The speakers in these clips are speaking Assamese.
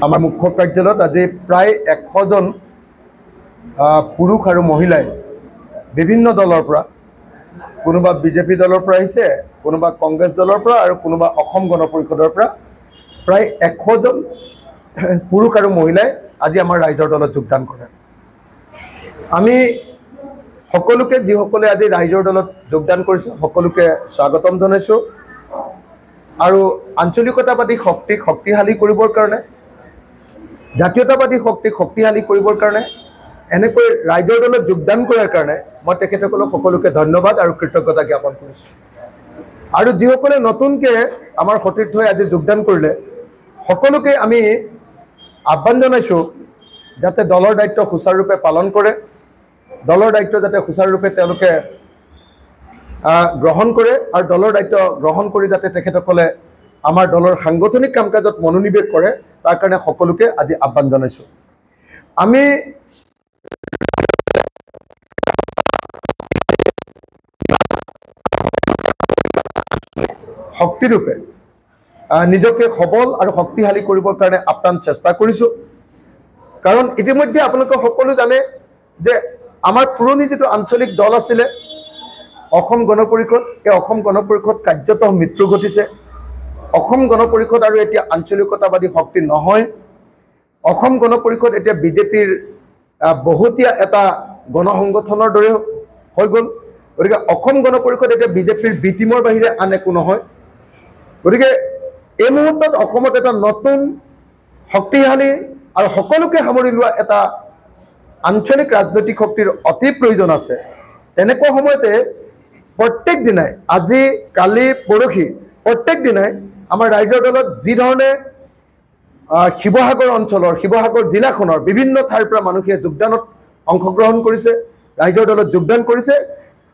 আমাৰ মুখ্য কাৰ্যালয়ত আজি প্ৰায় 100 জন পুৰুষ আৰু মহিলাই বিভিন্ন দলৰ পৰা কোনোবা বিজেপি দলৰ পৰা আহিছে কোনোবা কংগ্ৰেছ দলৰ পৰা আৰু কোনোবা অসম গণ পৰিষদৰ পৰা প্ৰায় 100 জন পুৰুষ আৰু মহিলাই আজি আমাৰ ৰাইজৰ দলত যোগদান কৰে আমি সকলোকে যিসকলে আজি ৰাইজৰ দলত যোগদান কৰিছে সকলোকে স্বাগতম জনাইছো আৰু আঞ্চলিকতাবাদী শক্তিক শক্তিশালী কৰিবৰ কাৰণে জাতীয়তাবাদী শক্তিক শক্তিশালী কৰিবৰ কাৰণে এনেকৈ ৰাইজৰ দলত যোগদান কৰাৰ কাৰণে মই তেখেতসকলক সকলোকে ধন্যবাদ আৰু কৃতজ্ঞতা জ্ঞাপন কৰিছো আৰু যিসকলে নতুনকৈ আমাৰ সতীৰ্থ হৈ আজি যোগদান কৰিলে সকলোকে আমি আহ্বান জনাইছো যাতে দলৰ দায়িত্ব সুচাৰুৰূপে পালন কৰে দলৰ দায়িত্ব যাতে সুচাৰুৰূপে তেওঁলোকে গ্ৰহণ কৰে আৰু দলৰ দায়িত্ব গ্ৰহণ কৰি যাতে তেখেতসকলে আমাৰ দলৰ সাংগঠনিক কাম কাজত মনোনিৱেশ কৰে তাৰ কাৰণে সকলোকে আজি আহ্বান জনাইছো আমি শক্তিৰূপে নিজকে সবল আৰু শক্তিশালী কৰিবৰ কাৰণে আপ্ৰাণ চেষ্টা কৰিছো কাৰণ ইতিমধ্যে আপোনালোকে সকলো জানে যে আমাৰ পুৰণি যেটো আঞ্চলিক দল আছিল অসম গণ পৰিষদ এই অসম গণ পৰিষদ কাৰ্যতঃ মৃত্যু ঘটিছে অসম গণ পৰিষদ আৰু এতিয়া আঞ্চলিকতাবাদী শক্তি নহয় অসম গণ পৰিষদ এতিয়া বিজেপিৰ বহুতীয়া এটা গণসংগঠনৰ দৰে হৈ গ'ল গতিকে অসম গণ পৰিষদ এতিয়া বিজেপিৰ বিটিমৰ বাহিৰে আন একো নহয় গতিকে এই মুহূৰ্তত অসমত এটা নতুন শক্তিশালী আৰু সকলোকে সামৰি লোৱা এটা আঞ্চলিক ৰাজনৈতিক শক্তিৰ অতি প্ৰয়োজন আছে তেনেকুৱা সময়তে প্ৰত্যেক দিনাই আজি কালি পৰহি প্ৰত্যেক দিনাই আমাৰ ৰাইজৰ দলত যি ধৰণে শিৱসাগৰ অঞ্চলৰ শিৱসাগৰ জিলাখনৰ বিভিন্ন ঠাইৰ পৰা মানুহে যোগদানত অংশগ্ৰহণ কৰিছে ৰাইজৰ দলত যোগদান কৰিছে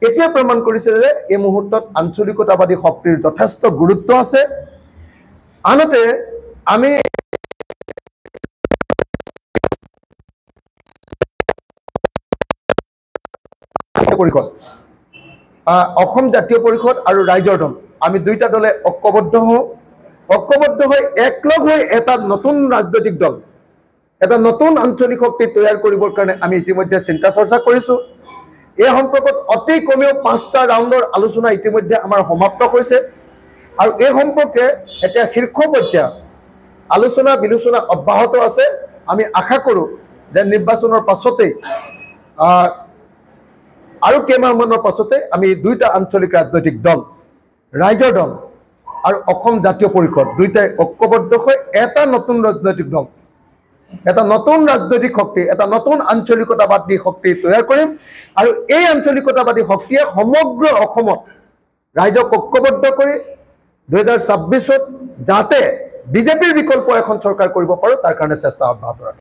এতিয়া প্ৰমাণ কৰিছে যে এই মুহূৰ্তত আঞ্চলিকতাবাদী শক্তিৰ যথেষ্ট গুৰুত্ব আছে আনতে আমি পৰিষদ অসম জাতীয় পৰিষদ আৰু ৰাইজৰ দল আমি দুইটা দলে ঐক্যবদ্ধ হৈ একলগ হৈ এটা নতুন ৰাজনৈতিক দল এটা নতুন আঞ্চলিক শক্তি তৈয়াৰ কৰিবৰ কাৰণে আমি ইতিমধ্যে চিন্তা চৰ্চা কৰিছো এই সম্পৰ্কত অতি কমেও 5টা ৰাউণ্ডৰ আলোচনা ইতিমধ্যে আমাৰ সমাপ্ত হৈছে আৰু এই সম্পৰ্কে এতিয়া শীৰ্ষ পৰ্যায়ৰ আলোচনা বিলোচনা অব্যাহত আছে আমি আশা কৰো যে নিৰ্বাচনৰ পাছতে আৰু কেইমাহমানৰ পাছতে আমি দুইটা আঞ্চলিক ৰাজনৈতিক দল ৰাইজৰ দল আৰু অসম জাতীয় পৰিষদ দুইটাই ঐক্যবদ্ধ হৈ এটা নতুন ৰাজনৈতিক দল এটা নতুন ৰাজনৈতিক শক্তি এটা নতুন আঞ্চলিকতাবাদী শক্তি তৈয়াৰ কৰিম আৰু এই আঞ্চলিকতাবাদী শক্তিয়ে সমগ্ৰ অসমত ৰাইজক ঐক্যবদ্ধ কৰি 2026ত যাতে বিজেপিৰ বিকল্প এখন চৰকাৰ কৰিব পাৰো তাৰ কাৰণে চেষ্টা অব্যাহত ৰাখিম